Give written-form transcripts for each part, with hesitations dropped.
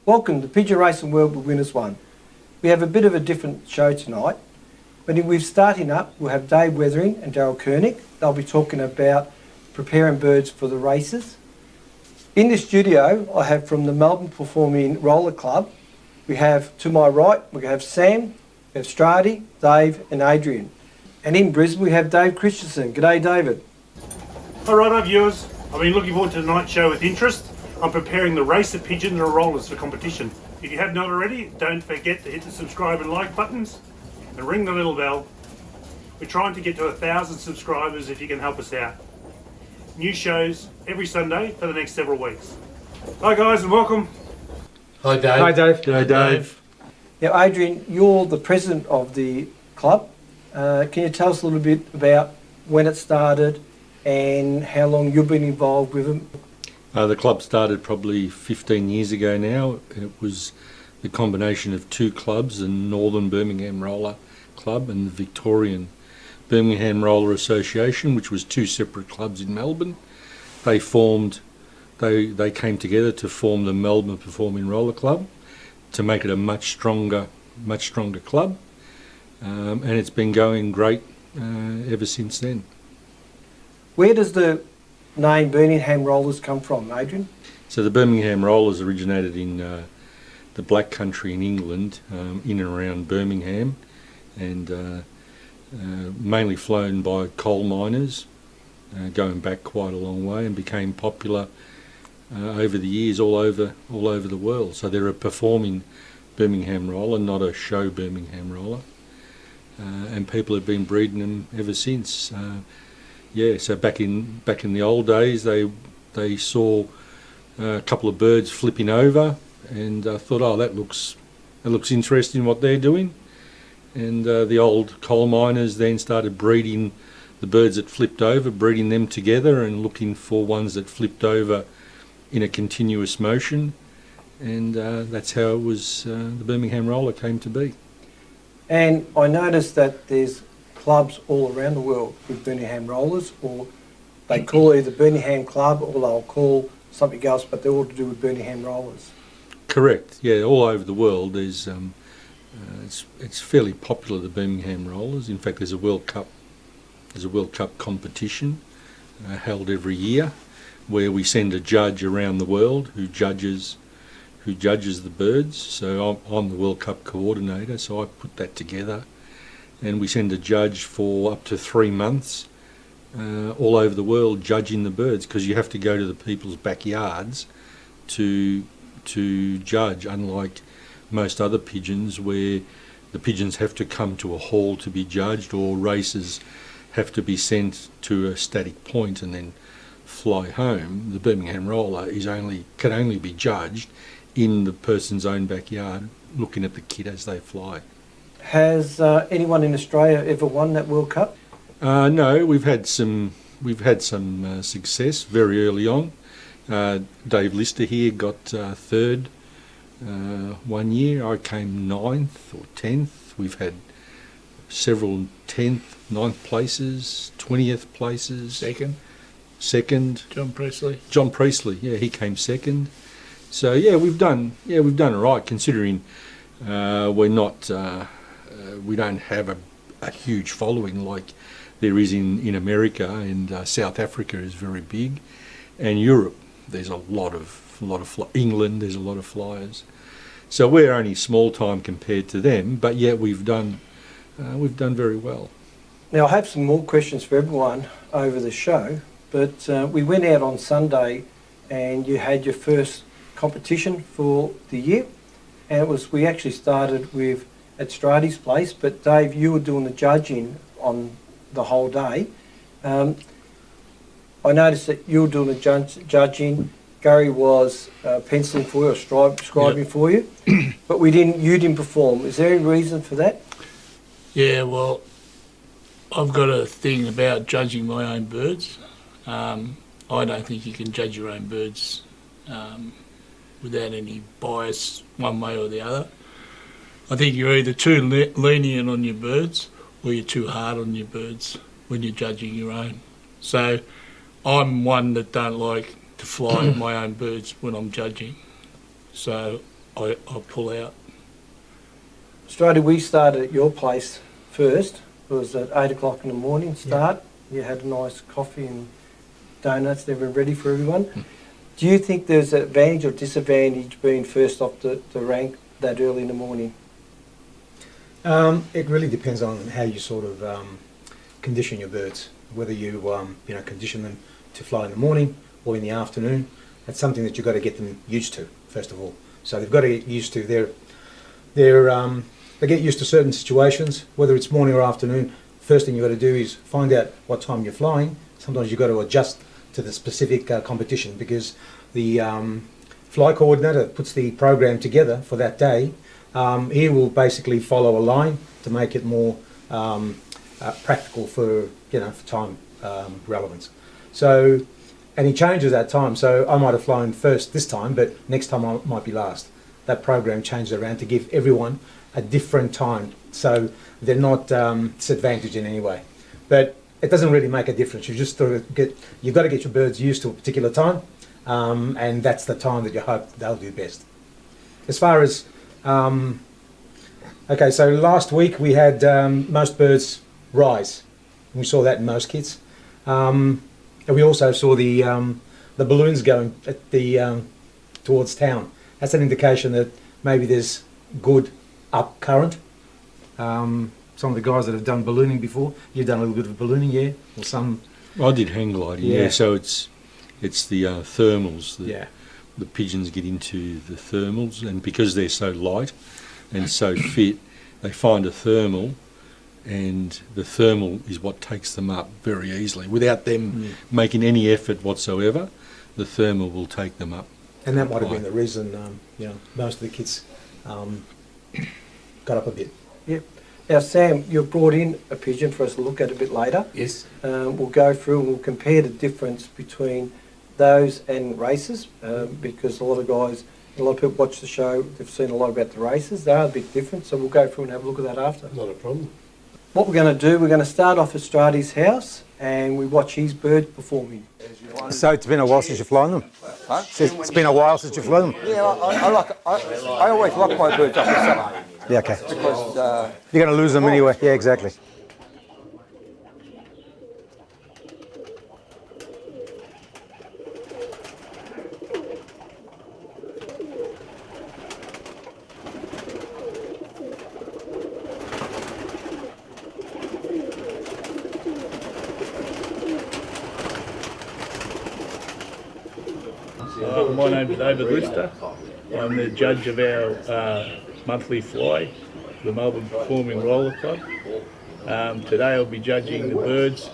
Welcome to Pigeon Racing World with Winners One. We have a bit of a different show tonight. But we're starting up, we'll have Dave Weathering and Daryl Koenig. They'll be talking about preparing birds for the races. In the studio, I have from the Melbourne Performing Roller Club, we have to my right, we have Sam, we have Stradi, Dave and Adrian. And in Brisbane, we have Dave Christensen. G'day, David. All right, viewers. I've been looking forward to tonight's show with interest. I'm preparing the race of pigeons or rollers for competition. If you have not already, don't forget to hit the subscribe and like buttons and ring the little bell. We're trying to get to 1,000 subscribers if you can help us out. New shows every Sunday for the next several weeks. Hi guys and welcome. Hi Dave. Hi Dave. G'day Dave. Now Adrian, you're the president of the club. Can you tell us a little bit about when it started and how long you've been involved with them? The club started probably 15 years ago now. It was the combination of two clubs, the Northern Birmingham Roller Club and the Victorian Birmingham Roller Association, which was two separate clubs in Melbourne. They came together to form the Melbourne Performing Roller Club to make it a much stronger club, and it's been going great ever since then. Where does the name Birmingham Rollers come from, Adrian? So the Birmingham Rollers originated in the Black Country in England, in and around Birmingham, and mainly flown by coal miners, going back quite a long way, and became popular over the years all over the world. So they're a performing Birmingham roller, not a show Birmingham roller, and people have been breeding them ever since. So back in the old days, they saw a couple of birds flipping over, and thought, oh, that looks interesting what they're doing. And the old coal miners then started breeding the birds that flipped over, breeding them together, and looking for ones that flipped over in a continuous motion. And that's how it was. The Birmingham Roller came to be. And I noticed that there's clubs all around the world with Birmingham Rollers, or they call it either Birmingham Club or they'll call something else, but they're all to do with Birmingham Rollers. Correct. Yeah, all over the world there's it's fairly popular, the Birmingham Rollers. In fact, there's a World Cup competition held every year where we send a judge around the world who judges the birds. So I'm the World Cup coordinator, so I put that together. And we send a judge for up to 3 months all over the world judging the birds, because you have to go to the people's backyards to judge, unlike most other pigeons where the pigeons have to come to a hall to be judged, or races have to be sent to a static point and then fly home. The Birmingham Roller can only be judged in the person's own backyard, looking at the kit as they fly. Has anyone in Australia ever won that World Cup? No, we've had some success very early on. Dave Lister here got third 1 year. I came 9th or 10th. We've had several 10th, 9th places, 20th places. Second. John Priestley. Yeah, he came second. So yeah, we've done all right, considering we don't have a huge following like there is in America, and South Africa is very big, and Europe there's a lot of England there's a lot of flyers. So we're only small time compared to them, but yet we've done very well. Now I have some more questions for everyone over the show, but we went out on Sunday and you had your first competition for the year, and we actually started at Stradi's place, but Dave, you were doing the judging on the whole day. I noticed that you were doing the judging, Gary was penciling for you or scribing for you, but you didn't perform. Is there any reason for that? Yeah, well, I've got a thing about judging my own birds. I don't think you can judge your own birds without any bias one way or the other. I think you're either too lenient on your birds or you're too hard on your birds when you're judging your own. So I'm one that don't like to fly my own birds when I'm judging. So I'll pull out. Strady, we started at your place first. It was at 8 o'clock in the morning start. You had a nice coffee and donuts, they were ready for everyone. Do you think there's an advantage or disadvantage being first off the rank that early in the morning? It really depends on how you sort of condition your birds. Whether you condition them to fly in the morning or in the afternoon. That's something that you've got to get them used to first of all. So they've got to get used to they get used to certain situations, whether it's morning or afternoon. First thing you've got to do is find out what time you're flying. Sometimes you've got to adjust to the specific competition, because the fly coordinator puts the program together for that day. He will basically follow a line to make it more practical for for time relevance. So, and he changes that time. So I might have flown first this time, but next time I might be last. That program changes around to give everyone a different time, so they're not disadvantaged in any way. But it doesn't really make a difference. You've got to get your birds used to a particular time, and that's the time that you hope they'll do best. As far as okay, so last week we had most birds rise. We saw that in most kits, and we also saw the balloons going at the towards town. That's an indication that maybe there's good up current. Some of the guys that have done ballooning before, you've done a little bit of ballooning, yeah, or some. I did hang gliding, yeah. So it's the thermals. The pigeons get into the thermals, and because they're so light and so fit, they find a thermal, and the thermal is what takes them up very easily. Without them making any effort whatsoever, the thermal will take them up. And that might have been the reason, most of the kids got up a bit. Yep. Now, Sam, you've brought in a pigeon for us to look at a bit later. Yes. We'll go through and we'll compare the difference between those and races, because a lot of people watch the show, they've seen a lot about the races. They are a bit different, so we'll go through and have a look at that after. Not a problem. What we're going to do, we're going to start off at Strady's house and we watch his birds performing. So it's been a while since you've flown them? Huh? It's been a while since you've flown them? Yeah, I always lock my birds up in summer. Yeah, okay. Because You're going to lose them anyway. Yeah, exactly. My name's David Lister. I'm the judge of our monthly fly, the Melbourne Performing Roller Club. Today I'll be judging the birds.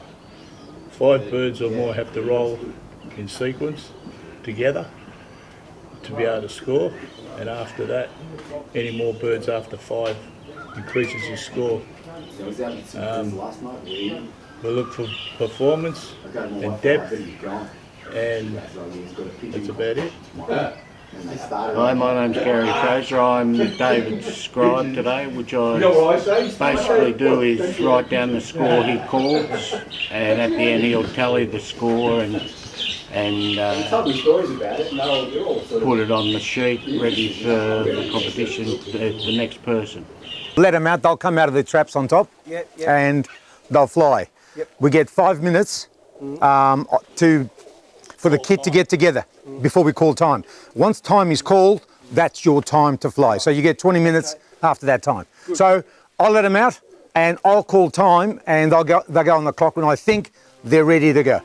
5 birds or more have to roll in sequence together to be able to score, and after that, any more birds after 5 increases your score. We look for performance and depth, and that's about it. Hi, my name's Gary Fraser. I'm David's scribe today, which I basically do is write down the score he calls, and at the end he'll tally the score and put it on the sheet ready for the competition, the next person. Let them out, they'll come out of the traps on top and they'll fly. We get 5 minutes for the kit to get together before we call time. Once time is called, that's your time to fly. So you get 20 minutes after that time. So I'll let them out and I'll call time, and they'll go on the clock when I think they're ready to go.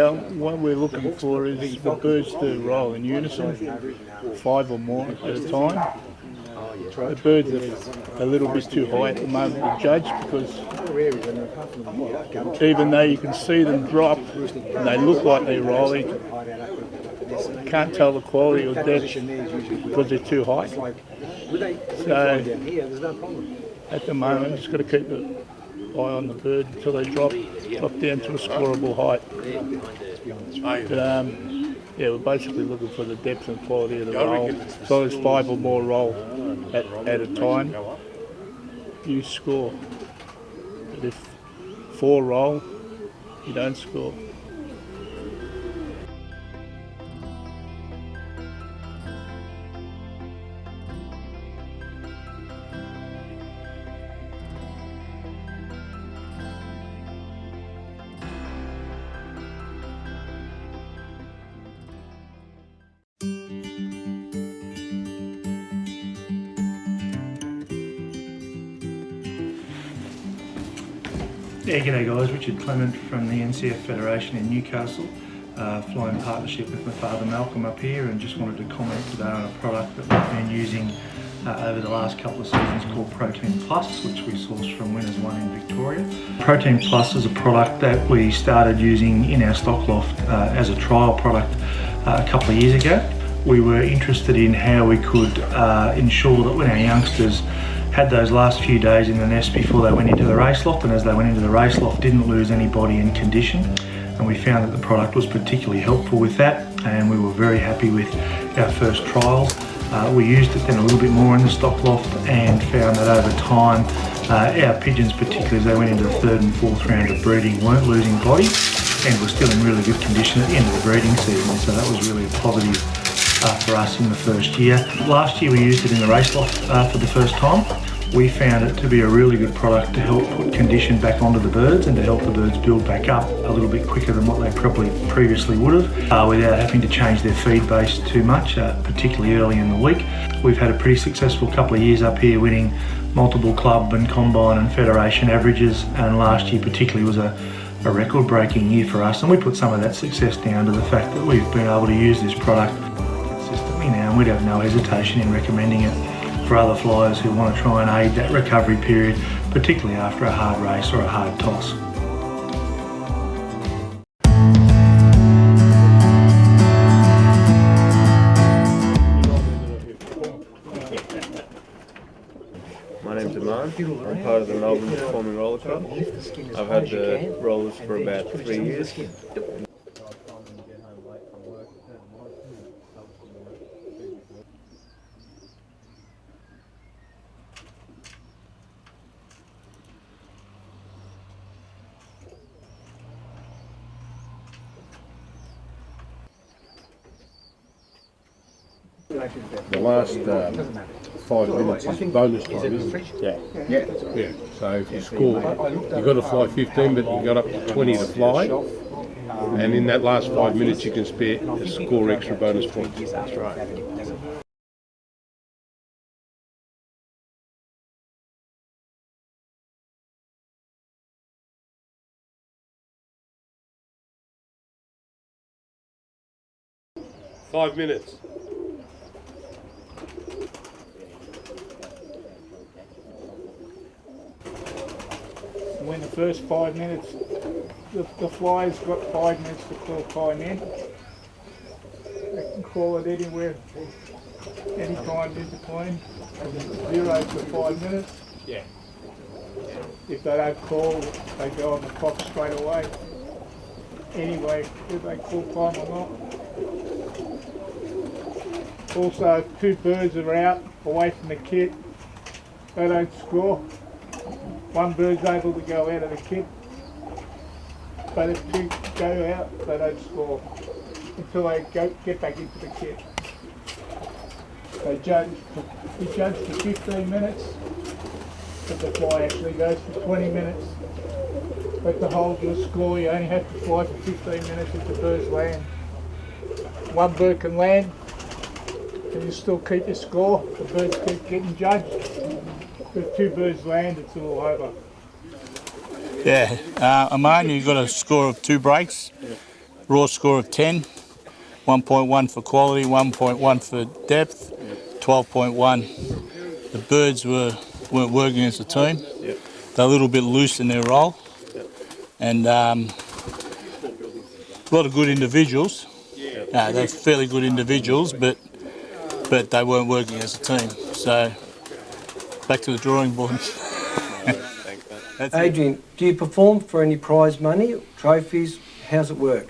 Yeah, what we're looking for is for birds to roll in unison, 5 or more at a time. The birds are a little bit too high at the moment to judge because even though you can see them drop and they look like they're rolling, you can't tell the quality or depth because they're too high. So at the moment, just got to keep an eye on the bird until they drop down to a scoreable height. But yeah, we're basically looking for the depth and quality of the roll. As long as 5 or more roll at a time, you score. But if 4 roll, you don't score. Yeah, g'day guys, Richard Clement from the NCF Federation in Newcastle, flying partnership with my father Malcolm up here, and just wanted to comment today on a product that we've been using over the last couple of seasons called Protein Plus, which we sourced from Winners One in Victoria. Protein Plus is a product that we started using in our stock loft as a trial product a couple of years ago. We were interested in how we could ensure that when our youngsters had those last few days in the nest before they went into the race loft, and as they went into the race loft didn't lose any body and condition, and we found that the product was particularly helpful with that, and we were very happy with our first trials. We used it then a little bit more in the stock loft and found that over time our pigeons, particularly as they went into the 3rd and 4th round of breeding, weren't losing body and were still in really good condition at the end of the breeding season, so that was really a positive for us in the first year. Last year we used it in the race loft for the first time. We found it to be a really good product to help put condition back onto the birds and to help the birds build back up a little bit quicker than what they probably previously would have without having to change their feed base too much, particularly early in the week. We've had a pretty successful couple of years up here, winning multiple club and combine and federation averages, and last year particularly was a record-breaking year for us, and we put some of that success down to the fact that we've been able to use this product consistently now, and we'd have no hesitation in recommending it for other flyers who want to try and aid that recovery period, particularly after a hard race or a hard toss. My name's Amar. I'm part of the Melbourne Performing Roller Club. I've had the rollers for about 3 years. The last 5 minutes is bonus time, isn't it? Yeah. So if you score, you've got to fly 15, but you got up to 20 to fly. And in that last 5 minutes, you can score extra bonus points. That's right. Five minutes. When the first 5 minutes, the flyer's got 5 minutes to call time in. They can call it anywhere, any time in between, 0 to 5 minutes. Yeah. If they don't call, they go on the clock straight away. Anyway, if they call time or not. Also, if 2 birds are out, away from the kit, they don't score. 1 bird's able to go out of the kit, but if 2 go out, they don't score until they get back into the kit. We judge for 15 minutes, but the fly actually goes for 20 minutes. But to hold your score, you only have to fly for 15 minutes if the birds land. 1 bird can land, and you still keep your score. The birds keep getting judged. If 2 birds land, it's all over. Yeah, Amman, you've got a score of 2 breaks. raw score of 10, 1.1 for quality, 1.1 for depth, 12.1. The birds weren't working as a team. Yep. They're a little bit loose in their role, and a lot of good individuals. They're fairly good individuals, but they weren't working as a team. So back to the drawing board. That's Adrian, do you perform for any prize money, trophies? How's it work?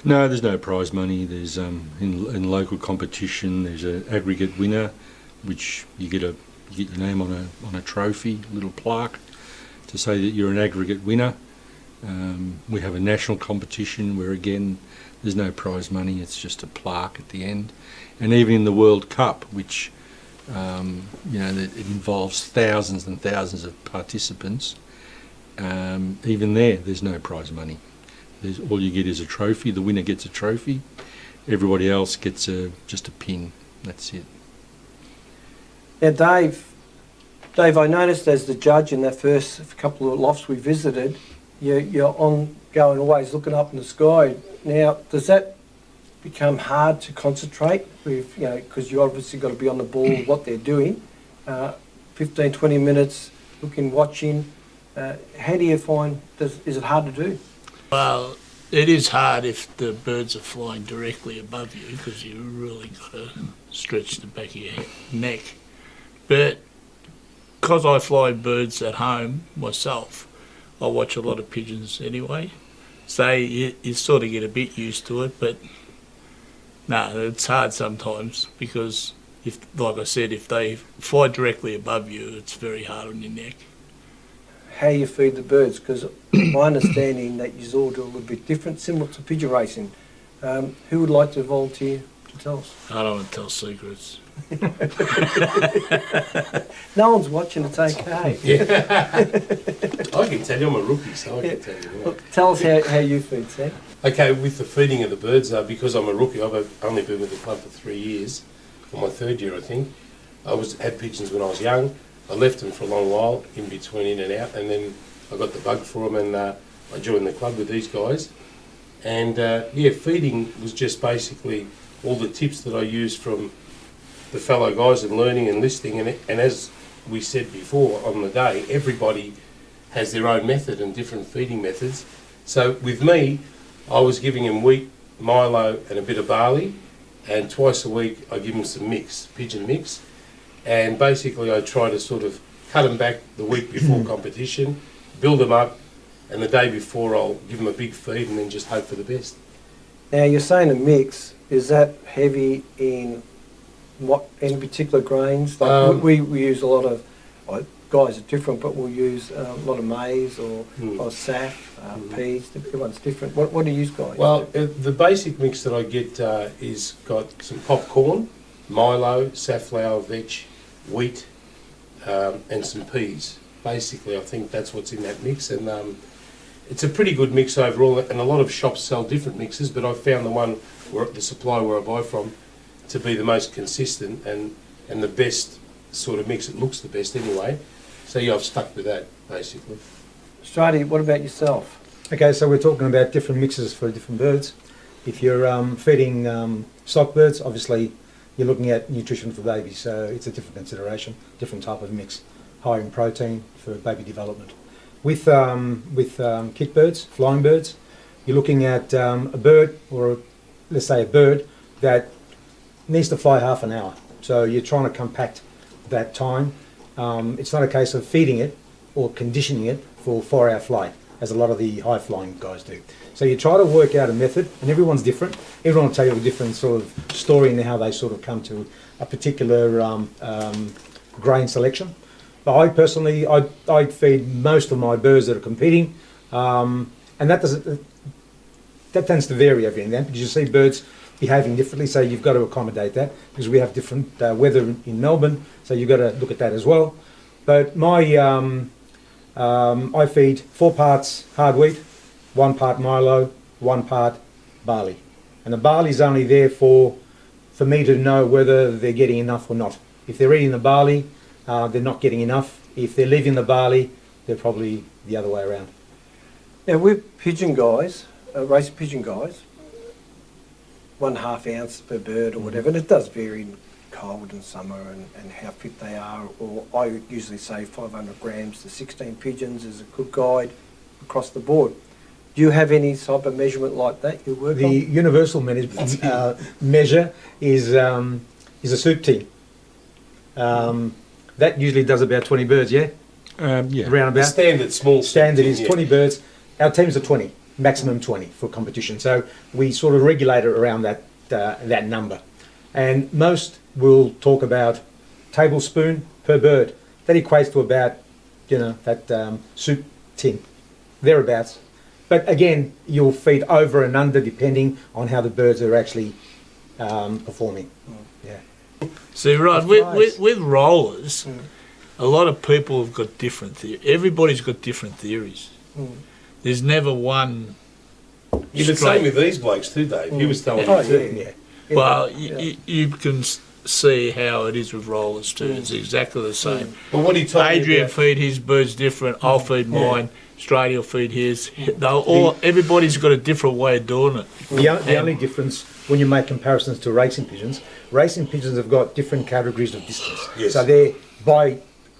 No, there's no prize money. There's in local competition. There's an aggregate winner, which you get your name on a trophy, little plaque, to say that you're an aggregate winner. We have a national competition where again there's no prize money. It's just a plaque at the end. And even in the World Cup, which it involves thousands and thousands of participants. Even there's no prize money. All you get is a trophy. The winner gets a trophy. Everybody else gets just a pin. That's it. Now, Dave, I noticed as the judge in that first couple of lofts we visited, you're ongoing, always looking up in the sky. Now, does that become hard to concentrate with, because you obviously got to be on the ball of what they're doing? 15, 20 minutes looking, watching. How do you find, is it hard to do? Well, it is hard if the birds are flying directly above you, because you really got to stretch the back of your neck. But because I fly birds at home myself, I watch a lot of pigeons anyway. So you sort of get a bit used to it, but no, it's hard sometimes because, like I said, if they fly directly above you, it's very hard on your neck. How you feed the birds, because my understanding that you all do a little bit different, similar to pigeon racing. Who would like to volunteer to tell us? I don't want to tell secrets. No one's watching, it's okay. Yeah. I can tell you, I'm a rookie, so I can tell you. Look, tell us how you feed, Sam. Okay, with the feeding of the birds, because I'm a rookie, I've only been with the club for 3 years, for my third year I think. I had pigeons when I was young. I left them for a long while, in between in and out, and then I got the bug for them and I joined the club with these guys. And feeding was just basically all the tips that I used from the fellow guys and learning and listening. And as we said before on the day, everybody has their own method and different feeding methods. So with me, I was giving them wheat, milo and a bit of barley, and twice a week I give them some mix, pigeon mix. And basically I try to sort of cut them back the week before competition, build them up, and the day before I'll give them a big feed and then just hope for the best. Now you're saying a mix, is that heavy in what, any particular grains? Like we use a lot of, guys are different, but we'll use a lot of maize or saf, peas, everyone's different. What do you use guys? Well, the basic mix that I get is got some popcorn, milo, safflower, vetch, wheat, and some peas. Basically, I think that's what's in that mix, and it's a pretty good mix overall. And a lot of shops sell different mixes, but I've found the one the supply where I buy from to be the most consistent and the best sort of mix. It looks the best anyway. So yeah, I've stuck with that basically. Strati, what about yourself? Okay, so we're talking about different mixes for different birds. If you're feeding stock birds, obviously you're looking at nutrition for babies, so it's a different consideration, different type of mix, higher in protein for baby development. With kit birds, flying birds, you're looking at a bird, or let's say a bird that needs to fly half an hour. So you're trying to compact that time. It's not a case of feeding it or conditioning it for 4-hour flight, as a lot of the high flying guys do. So you try to work out a method, and everyone's different. Everyone will tell you a different sort of story and how they sort of come to a particular grain selection. But I personally, I feed most of my birds that are competing, and that tends to vary every now and then, because you see birds behaving differently, so you've got to accommodate that, because we have different weather in Melbourne, so you've got to look at that as well. But my I feed 4 parts hard wheat, 1 part milo, 1 part barley. And the barley's only there for me to know whether they're getting enough or not. If they're eating the barley, they're not getting enough. If they're leaving the barley, they're probably the other way around. Now with pigeon guys, race pigeon guys, 1/2 ounce per bird or whatever, and it does vary in cold and summer and how fit they are. Or I usually say 500 grams to 16 pigeons is a good guide across the board. Do you have any type of measurement like that you work The on? universal measure is a soup tin. That usually does about 20 birds, yeah? Yeah. Around about. The standard small Standard is yeah. 20 birds. Our teams are 20, maximum 20 for competition. So we sort of regulate it around that number. And most will talk about tablespoon per bird. That equates to about, that soup tin, thereabouts. But again, you'll feed over and under depending on how the birds are actually performing. Yeah. See, right, with rollers, a lot of people have got different theories. Everybody's got different theories. There's never one. You're the same with these blokes too, Dave. He was telling me too. Yeah. Well, you can see how it is with rollers too. It's exactly the same. But what he told me Adrian about- feed his birds different. I'll feed mine. Australia will feed his. Everybody's got a different way of doing it. The only difference when you make comparisons to racing pigeons have got different categories of distance. Yes. So they're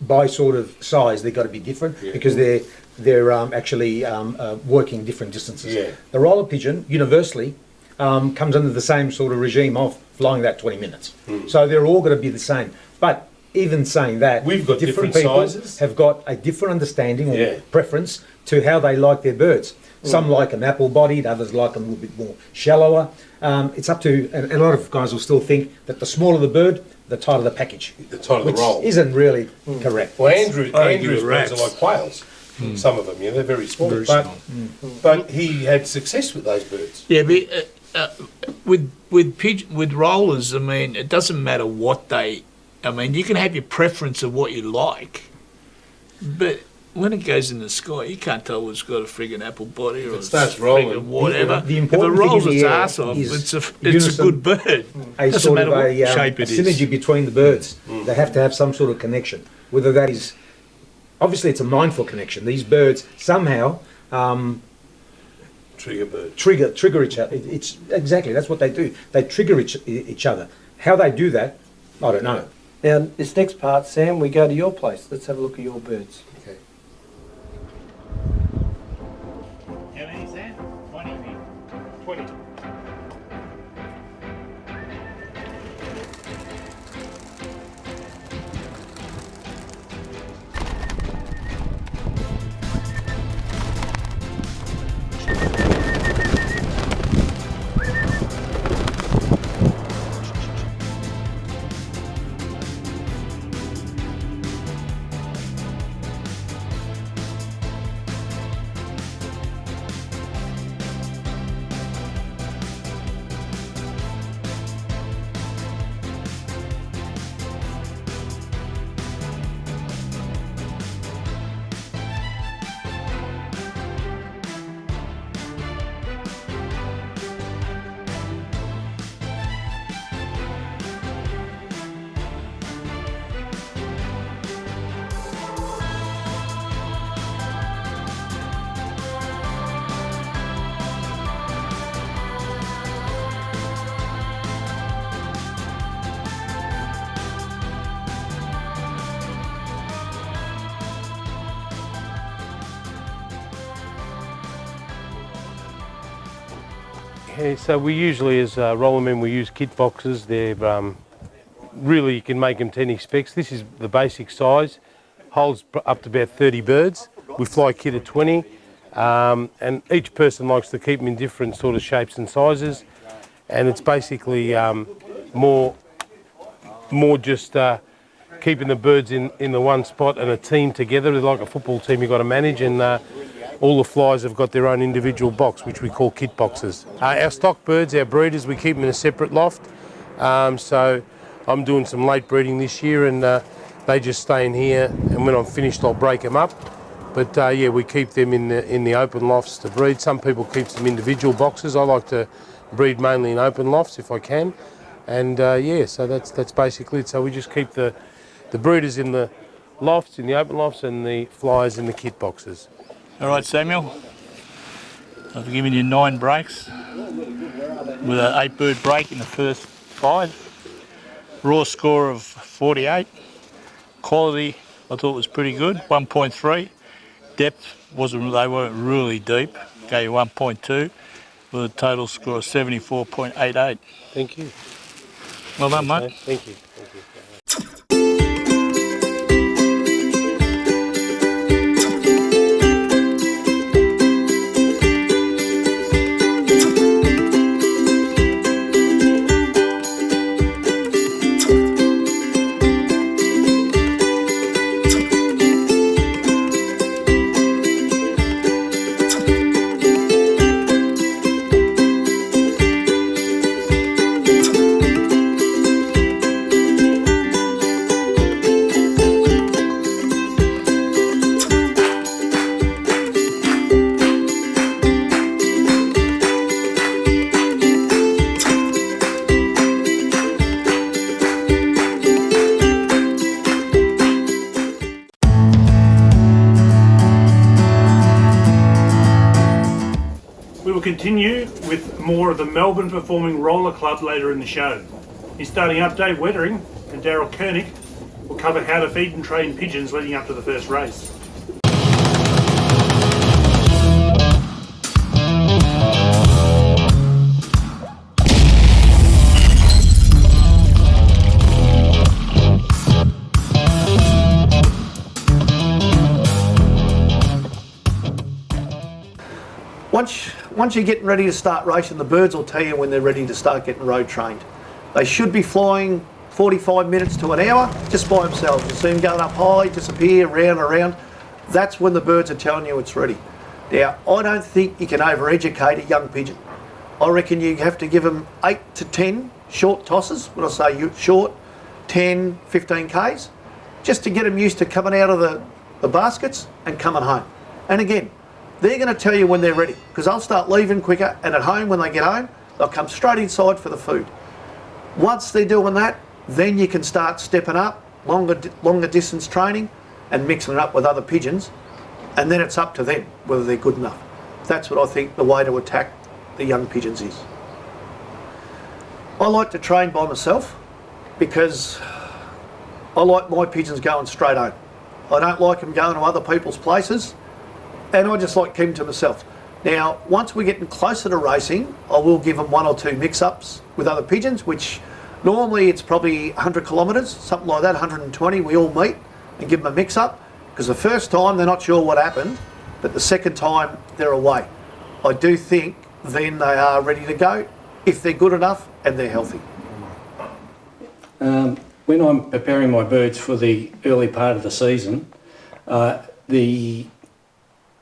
by sort of size, they've got to be different because they're actually working different distances. Yeah. The roller pigeon universally comes under the same sort of regime of flying that 20 minutes. So they're all going to be the same. But even saying that, We've got different people sizes. have got a different understanding or Yeah. preference to how they like their birds. Some like them apple-bodied, others like them a little bit more shallower. It's up to, and a lot of guys will still think that the smaller the bird, the tighter the package. The tighter the which roll. isn't really correct. Well, Andrew's birds rats. are like quails. Some of them, they're very small. Very but, small. but he had success with those birds. Yeah, but with rollers, I mean, it doesn't matter what they. I mean, you can have your preference of what you like, but when it goes in the sky, you can't tell whether it's got a friggin' apple body or it starts rolling, friggin' whatever. The if it important thing rolls in its the air ass off, is it's a unison, good bird. A Doesn't sort matter of what a shape it is. synergy between the birds. They have to have some sort of connection. Whether that is, obviously it's a mindful connection. These birds somehow Trigger bird. trigger each other. It's exactly, that's what they do. They trigger each other. How they do that, I don't know. Now, this next part, Sam, we go to your place. Let's have a look at your birds. Okay. How many, Sam? 20. Yeah, so we usually, as roller men, we use kit boxes. They're really, you can make them to any specs. This is the basic size, holds up to about 30 birds. We fly kit at 20, and each person likes to keep them in different sort of shapes and sizes. And it's basically more just keeping the birds in the one spot and a team together. They're like a football team you've got to manage, and all the flies have got their own individual box, which we call kit boxes. Our stock birds, our breeders, we keep them in a separate loft. So I'm doing some late breeding this year, and they just stay in here, and when I'm finished I'll break them up. But yeah, we keep them in the open lofts to breed. Some people keep them individual boxes. I like to breed mainly in open lofts if I can. And yeah, so that's basically it. So we just keep the breeders in the lofts, in the open lofts, and the flies in the kit boxes. All right, Samuel. I've given you 9 breaks. with an 8-bird break in the first 5. Raw score of 48. Quality I thought was pretty good, 1.3. Depth they weren't really deep, gave you 1.2 with a total score of 74.88. Thank you. Well done, mate. Thank you. We will continue with more of the Melbourne Performing Roller Club later in the show. In starting up, Dave Wettering and Daryl Koenig will cover how to feed and train pigeons leading up to the first race. Once you're getting ready to start racing, the birds will tell you when they're ready to start getting road trained. They should be flying 45 minutes to an hour just by themselves. You see them going up high, disappear, round and around. That's when the birds are telling you it's ready. Now, I don't think you can over-educate a young pigeon. I reckon you have to give them 8 to 10 short tosses. When I say short, 10, 15 Ks, just to get them used to coming out of the baskets and coming home. And again, they're going to tell you when they're ready, because they'll start leaving quicker, and at home, when they get home, they'll come straight inside for the food. Once they're doing that, then you can start stepping up, longer distance training, and mixing it up with other pigeons, and then it's up to them whether they're good enough. That's what I think the way to attack the young pigeons is. I like to train by myself because I like my pigeons going straight home. I don't like them going to other people's places, and I just like keeping to myself. Now, once we're getting closer to racing, I will give them 1 or 2 mix-ups with other pigeons, which normally it's probably 100 kilometres, something like that, 120, we all meet and give them a mix-up, because the first time they're not sure what happened, but the second time they're away. I do think then they are ready to go, if they're good enough and they're healthy. When I'm preparing my birds for the early part of the season,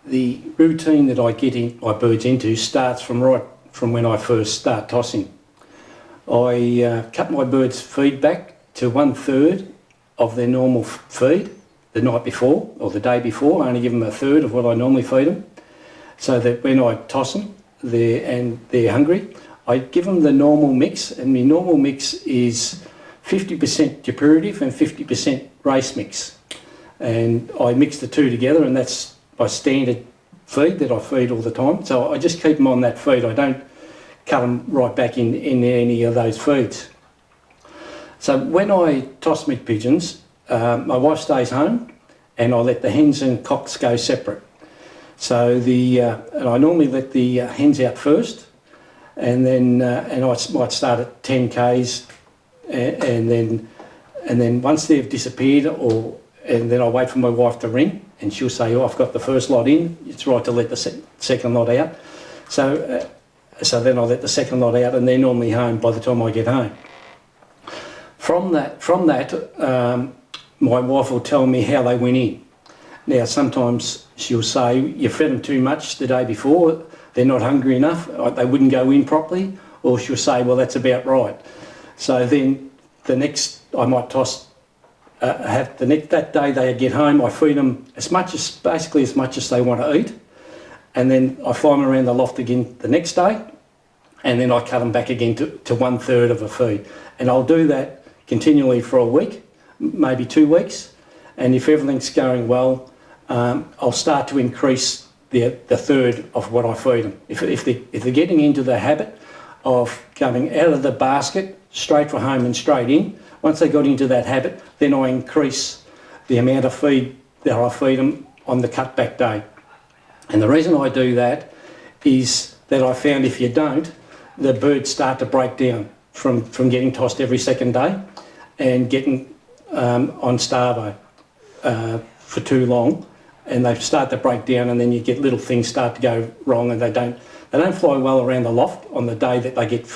the routine that I get my birds into starts from when I first start tossing. I cut my birds' feed back to 1/3 of their normal feed the night before or the day before. I only give them 1/3 of what I normally feed them, so that when I toss them and they're hungry, I give them the normal mix, and my normal mix is 50% depurative and 50% race mix. And I mix the two together, and that's my standard feed that I feed all the time. So I just keep them on that feed. I don't cut them right back in any of those feeds. So when I toss my pigeons, my wife stays home, and I let the hens and cocks go separate. So and I normally let the hens out first, and then and I might start at 10 Ks, and then once they've disappeared, and then I wait for my wife to ring, and she'll say, "Oh, I've got the first lot in. It's right to let the second lot out." So then I let the second lot out, and they're normally home by the time I get home. From that, my wife will tell me how they went in. Now, sometimes she'll say, "You fed them too much the day before. They're not hungry enough. They wouldn't go in properly." Or she'll say, "Well, that's about right." So then I might toss. That day they get home, I feed them basically as much as they want to eat, and then I fly them around the loft again the next day, and then I cut them back again to 1/3 of a feed, and I'll do that continually for a week, maybe 2 weeks, and if everything's going well, I'll start to increase the third of what I feed them. If they're getting into the habit of coming out of the basket, straight for home and straight in. Once they got into that habit, then I increase the amount of feed that I feed them on the cutback day. And the reason I do that is that I found if you don't, the birds start to break down from getting tossed every second day and getting on starvo for too long, and they start to break down, and then you get little things start to go wrong, and they don't fly well around the loft on the day that they get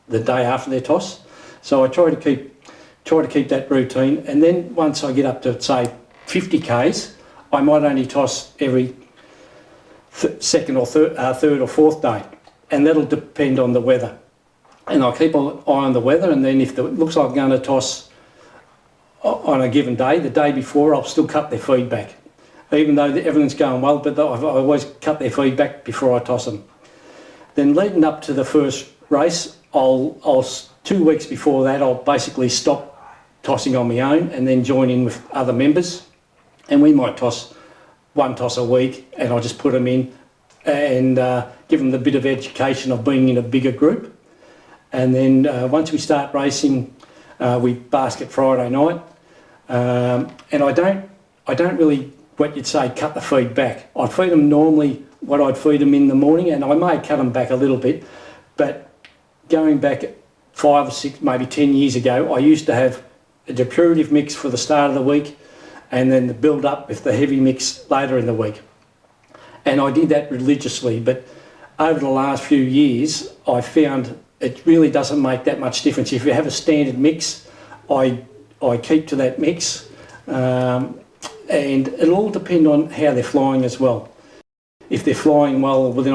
the day after their toss. So I try to keep that routine, and then once I get up to say 50 k's, I might only toss every second or third or fourth day, and that'll depend on the weather. And I'll keep an eye on the weather, and then if it looks like I'm going to toss on a given day, the day before, I'll still cut their feed back, even though everything's going well, but I always cut their feed back before I toss them. Then leading up to the first race, I'll 2 weeks before that, I'll basically stop tossing on my own and then join in with other members, and we might toss one toss a week, and I'll just put them in and give them the bit of education of being in a bigger group. And then once we start racing, we basket Friday night, and I don't really, what you'd say, cut the feed back. I feed them normally what I'd feed them in the morning, and I may cut them back a little bit, but going back 5 or 6, maybe 10 years ago, I used to have a depurative mix for the start of the week, and then the build up with the heavy mix later in the week. And I did that religiously, but over the last few years, I found it really doesn't make that much difference. If you have a standard mix, I keep to that mix, and it'll all depend on how they're flying as well. If they're flying well, then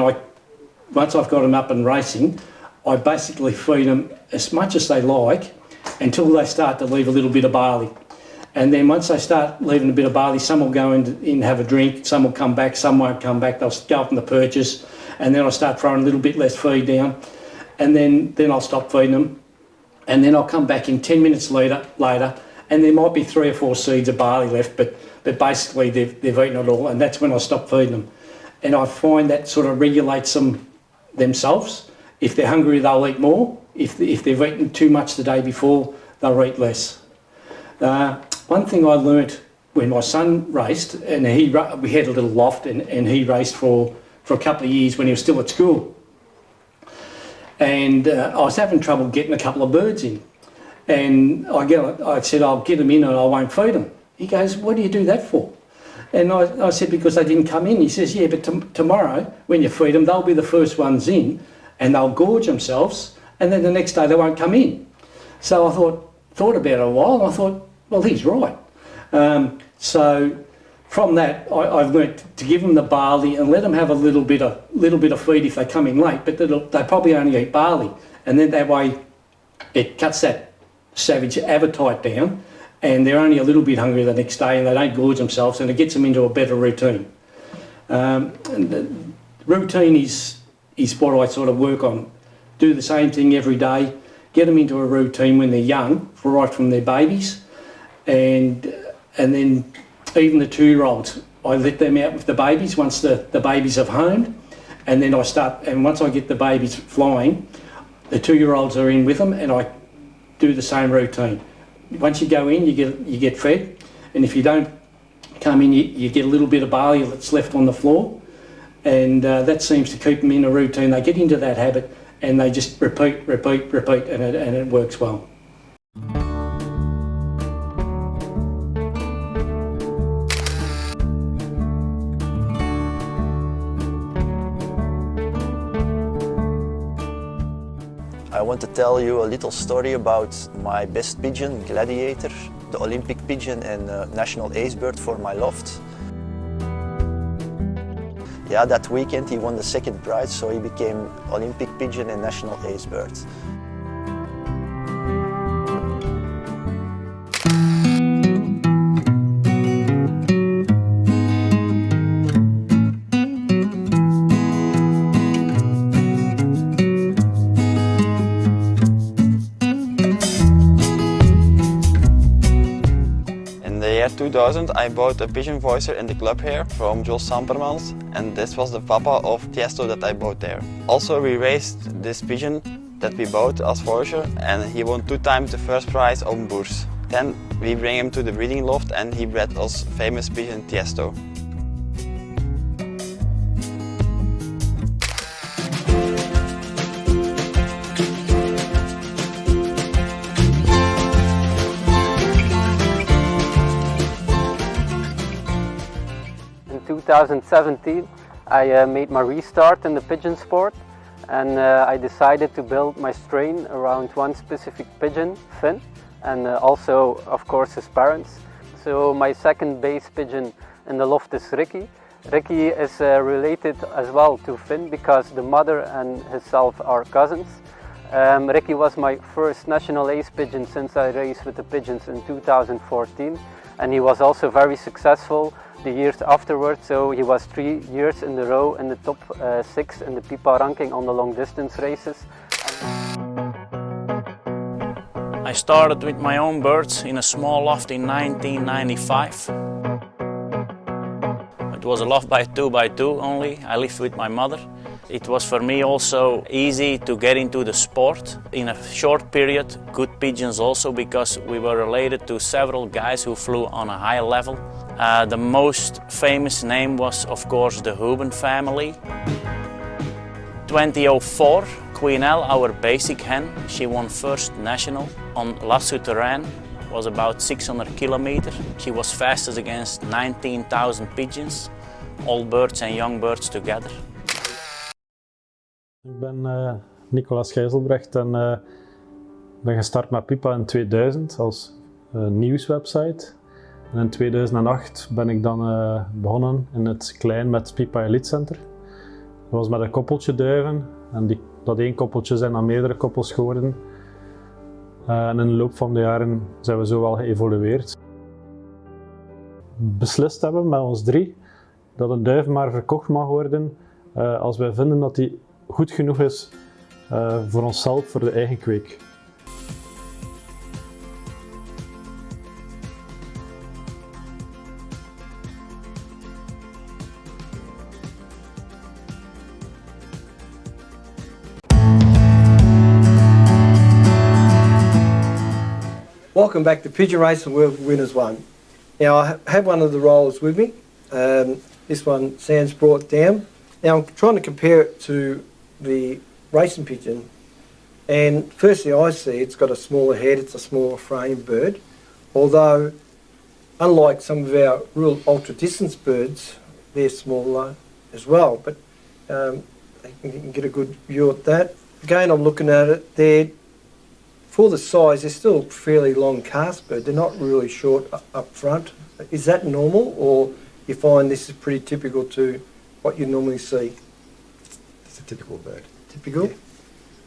once I've got them up and racing, I basically feed them as much as they like until they start to leave a little bit of barley. And then once they start leaving a bit of barley, some will go in and have a drink, some will come back, some won't come back, they'll go up in the purchase, and then I'll start throwing a little bit less feed down, and then I'll stop feeding them, and then I'll come back in 10 minutes later, and there might be 3 or 4 seeds of barley left, but basically they've eaten it all, and that's when I stop feeding them. And I find that sort of regulates them themselves. If they're hungry, they'll eat more. If they've eaten too much the day before, they'll eat less. One thing I learnt when my son raced, and we had a little loft, and he raced for a couple of years when he was still at school. And I was having trouble getting a couple of birds in. And I said, I'll get them in and I won't feed them. He goes, what do you do that for? And I said, because they didn't come in. He says, yeah, but tomorrow when you feed them, they'll be the first ones in and they'll gorge themselves, and then the next day they won't come in. So I thought about it a while, and I thought, well, he's right. So from that, I've learnt to give them the barley and let them have a little bit of feed if they come in late, but they probably only eat barley, and then that way it cuts that savage appetite down, and they're only a little bit hungry the next day, and they don't gorge themselves, and it gets them into a better routine. And the routine is what I sort of work on. Do the same thing every day, get them into a routine when they're young, right from their babies, and then even the 2-year-olds, I let them out with the babies once the babies have homed, and then once I get the babies flying, the 2-year-olds are in with them, and I do the same routine. Once you go in, you get fed, and if you don't come in, you get a little bit of barley that's left on the floor, and that seems to keep them in a routine. They get into that habit, and they just repeat, and it works well. I want to tell you a little story about my best pigeon, Gladiator, the Olympic pigeon and national ace bird for my loft. Yeah, that weekend he won the 2nd prize, so he became Olympic pigeon and national ace bird. In the year 2000 I bought a pigeon voicer in the club here from Jules Sampermans, and this was the papa of Tiesto that I bought there. Also we raised this pigeon that we bought as voucher, and he won 2 times the first prize on Bourse. Then we bring him to the breeding loft and he bred us famous pigeon Tiesto. In 2017 I made my restart in the pigeon sport, and I decided to build my strain around one specific pigeon, Finn, and also of course his parents. So my second base pigeon in the loft is Ricky. Ricky is related as well to Finn because the mother and himself are cousins. Ricky was my first national ace pigeon since I raced with the pigeons in 2014, and he was also very successful the years afterwards, so he was 3 years in a row in the top 6 in the PIPA ranking on the long distance races. I started with my own birds in a small loft in 1995. It was a loft by 2 by 2 only. I lived with my mother. It was for me also easy to get into the sport in a short period. Good pigeons also, because we were related to several guys who flew on a high level. The most famous name was of course the Huben family. 2004, Queen Elle, our basic hen, she won first national on La Souterraine. Was about 600 kilometers. She was fastest against 19,000 pigeons, all birds and young birds together. Ik ben Nicolas Gijzelbrecht en ben gestart met PIPA in 2000 als nieuwswebsite. En in 2008 ben ik dan begonnen in het klein met PIPA Elite Center. Dat was met een koppeltje duiven en dat één koppeltje zijn dan meerdere koppels geworden. En in de loop van de jaren zijn we zo wel geëvolueerd. Beslist hebben met ons 3 dat een duif maar verkocht mag worden als wij vinden dat die goed genoeg is voor onszelf, voor de eigen kweek. Welcome back to Pigeon Race and World Winners 1. Now I have one of the rollers with me. This one Sam's brought down. Now I'm trying to compare it to the racing pigeon, and firstly I see it's got a smaller head, it's a smaller frame bird, although unlike some of our real ultra distance birds, they're smaller as well, but you can get a good view at that. Again, I'm looking at it there. For the size, they're still fairly long cast bird. They're not really short up front. Is that normal, or you find this is pretty typical to what you normally see? It's a typical bird. Typical? Yeah.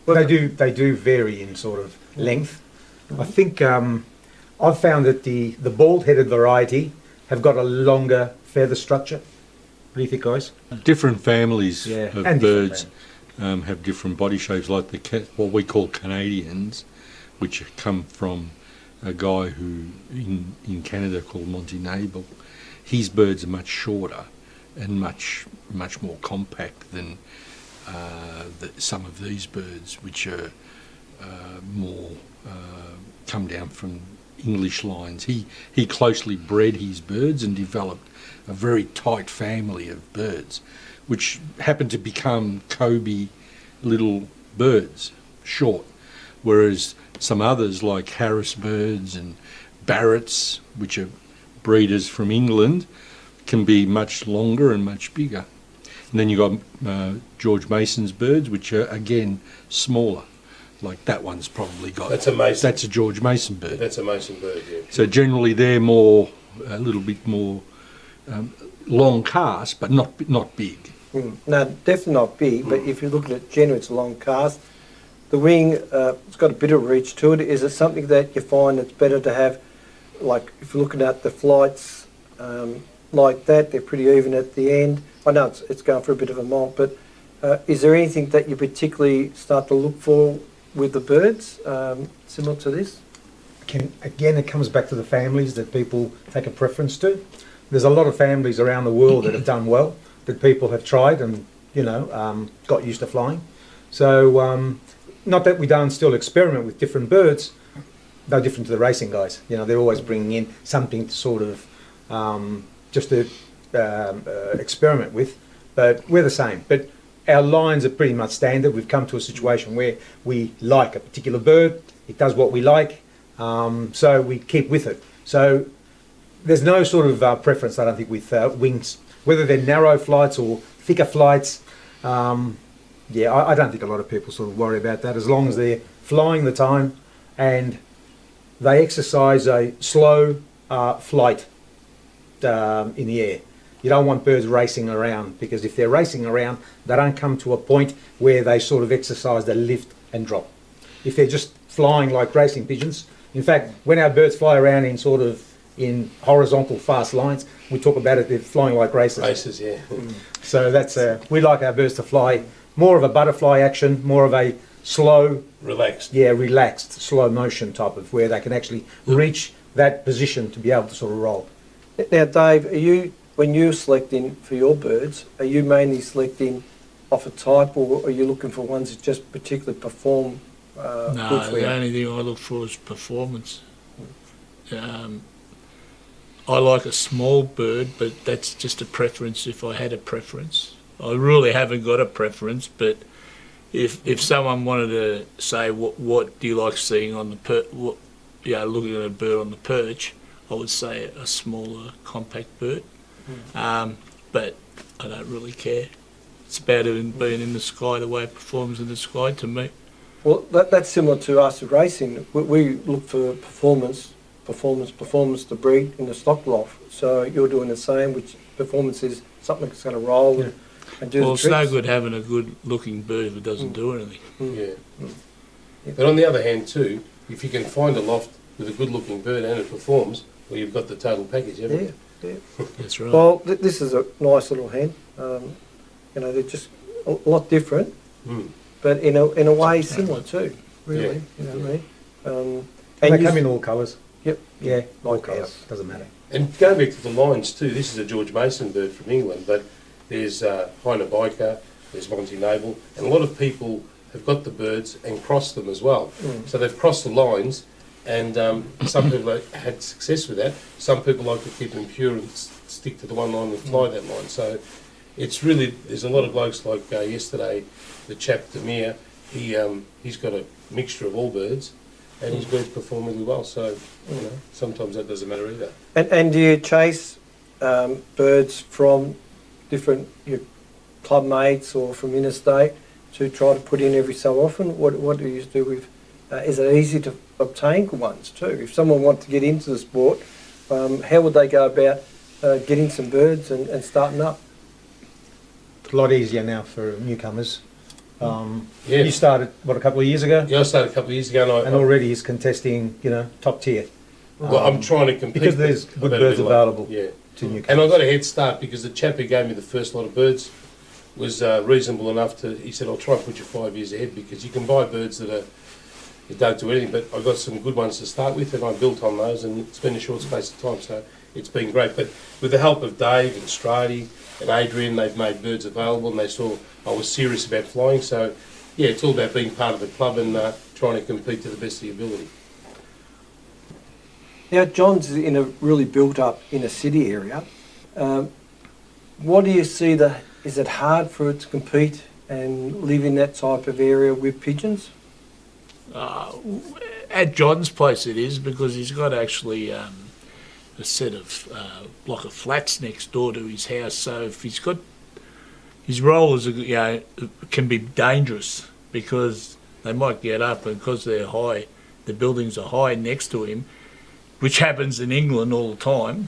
Well, they do vary in sort of length. I think I've found that the bald-headed variety have got a longer feather structure. What do you think, guys? Different families of and birds have different body shapes, like what we call Canadians, which come from a guy who in Canada called Monty Nabel. His birds are much shorter and much more compact than some of these birds, which are more come down from English lines. He closely bred his birds and developed a very tight family of birds, which happened to become Kobe little birds, short, whereas some others like Harris birds and Barretts, which are breeders from England, can be much longer and much bigger. And then you've got George Mason's birds, which are again smaller. Like that one's probably got... That's a Mason. That's a George Mason bird. That's a Mason bird, yeah. So generally they're a little bit more long cast, but not big. No, definitely not big, but if you're looking at generally it's a long cast. The wing, it's got a bit of reach to it. Is it something that you find it's better to have, like if you're looking at the flights like that, they're pretty even at the end. I know it's going for a bit of a molt, but is there anything that you particularly start to look for with the birds, similar to this? Again, it comes back to the families that people take a preference to. There's a lot of families around the world that have done well, that people have tried and, got used to flying. So not that we don't still experiment with different birds, no different to the racing guys. You know, they're always bringing in something to sort of just to experiment with, but we're the same. But our lines are pretty much standard. We've come to a situation where we like a particular bird, it does what we like, so we keep with it. So there's no sort of preference, I don't think, with wings, whether they're narrow flights or thicker flights. Yeah, I don't think a lot of people sort of worry about that, as long as they're flying the time and they exercise a slow flight in the air. You don't want birds racing around, because if they're racing around, they don't come to a point where they sort of exercise the lift and drop. If they're just flying like racing pigeons, in fact, when our birds fly around in sort of in horizontal fast lines, we talk about it, they're flying like racers. Racers, yeah. So that's we like our birds to fly more of a butterfly action, more of a slow, relaxed, relaxed, slow motion type of, where they can actually reach that position to be able to sort of roll. Now, Dave, are you, when you're selecting for your birds, are you mainly selecting off a type, or are you looking for ones that just particularly perform good No, for you? the only thing I look for is performance. I like a small bird, but that's just a preference if I had a preference. I really haven't got a preference, but if someone wanted to say what do you like seeing on the looking at a bird on the perch, I would say a smaller, compact bird. But I don't really care. It's about it being in the sky, the way it performs in the sky to me. Well, that's similar to us with racing. We look for performance to breed in the stock loft. So you're doing the same, which performance is something that's going to roll and do Well, the it's tricks. no good having a good-looking bird if it doesn't do anything. Yeah. But on the other hand too, if you can find a loft with a good-looking bird and it performs, well, you've got the total package, haven't you? Yeah. That's right. Well, this is a nice little hen. You know, they're just a lot different, but in a way similar too. Really, you know what I mean? And they you come in all colours. Yep. Yeah, all Like colours. ours. Doesn't matter. And going back to the lines too, this is a George Mason bird from England, but there's Heine Biker, there's Monty Naval, and a lot of people have got the birds and crossed them as well. So they've crossed the lines, and some people have had success with that. Some people like to keep them pure and stick to the one line and fly that line. So it's really, there's a lot of blokes like yesterday, the chap Demir, he's got a mixture of all birds, and his birds perform really well. So you know, sometimes that doesn't matter either. And do you chase birds from different your club mates or from interstate to try to put in every so often? What do you do with? Is it easy to obtain good ones too? If someone wants to get into the sport, how would they go about getting some birds and starting up? It's a lot easier now for newcomers. You started, what, a couple of years ago? Yeah, I started a couple of years ago, and already he's contesting, you know, top tier. Well, I'm trying to compete because there's good birds available to newcomers. And I got a head start because the chap who gave me the first lot of birds was reasonable enough to, he said, I'll try and put you 5 years ahead, because you can buy birds that don't do anything, but I got some good ones to start with, and I built on those, and it's been a short space of time, so it's been great. But with the help of Dave and Strady and Adrian, they've made birds available, and they saw I was serious about flying. So yeah, it's all about being part of the club and trying to compete to the best of your ability. Now, John's in a really built up inner city area. What do you see is it hard for it to compete and live in that type of area with pigeons? At John's place it is, because he's got actually a set of block of flats next door to his house. So if he's got his rollers, you know, can be dangerous because they might get up, and because they're high, the buildings are high next to him, which happens in England all the time.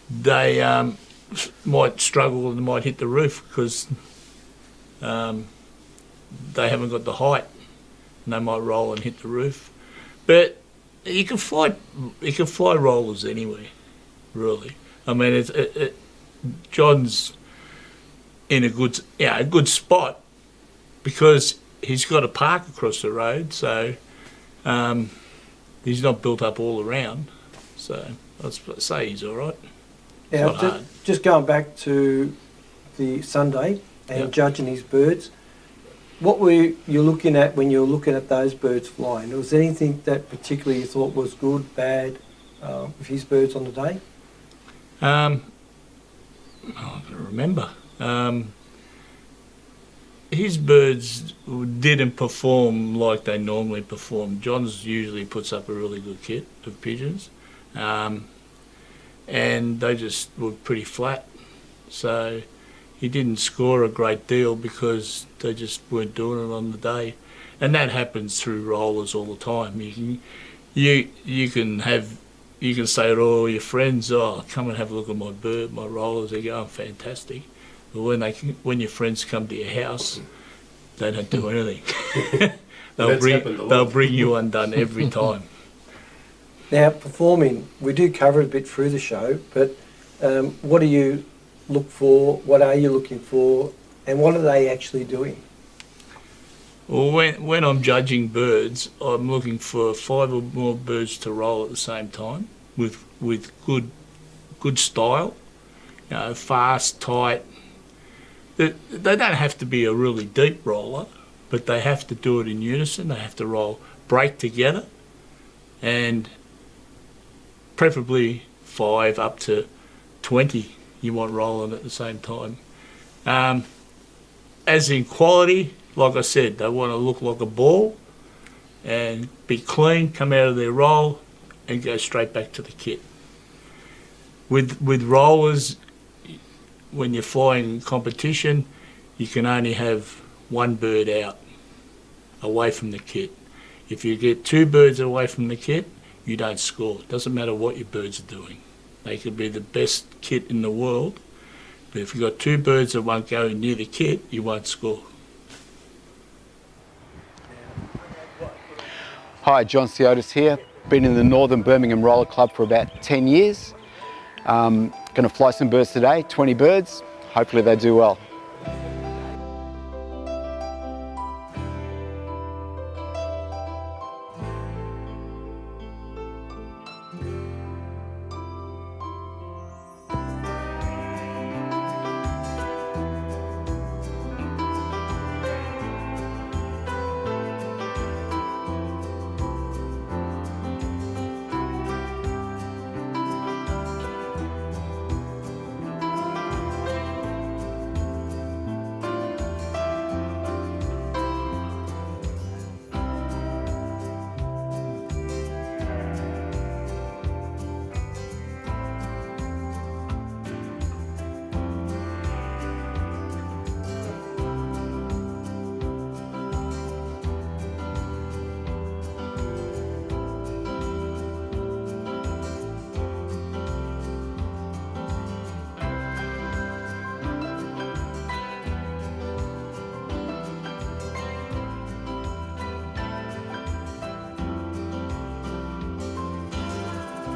They might struggle and might hit the roof because they haven't got the height, and they might roll and hit the roof. But you can fly rollers anywhere, really. I mean, John's in a good spot because he's got a park across the road, so he's not built up all around. So I'd say he's all right. Yeah, just going back to the Sunday and judging his birds, what were you looking at when you were looking at those birds flying? Was there anything that particularly you thought was good, bad, with his birds on the day? I can remember. His birds didn't perform like they normally perform. John's usually puts up a really good kit of pigeons, and they just were pretty flat. So he didn't score a great deal because they just weren't doing it on the day, and that happens through rollers all the time. You can say to all your friends, "Oh, come and have a look at my bird, my rollers. They're going fantastic." But when your friends come to your house, they don't do anything. They'll bring you undone every time. Now, performing, we do cover it a bit through the show, but what do you look for? What are you looking for? And what are they actually doing? Well, when I'm judging birds, I'm looking for 5 or more birds to roll at the same time with good style, fast, tight. They don't have to be a really deep roller, but they have to do it in unison. They have to break together, and preferably 5 up to 20 you want rolling at the same time. As in quality, like I said, they want to look like a ball and be clean, come out of their roll and go straight back to the kit. With rollers, when you're flying in competition, you can only have 1 bird out, away from the kit. If you get 2 birds away from the kit, you don't score. It doesn't matter what your birds are doing. They could be the best kit in the world, but if you've got 2 birds that won't go near the kit, you won't score. Hi, John Siotis here. Been in the Northern Birmingham Roller Club for about 10 years. Going to fly some birds today, 20 birds. Hopefully they do well.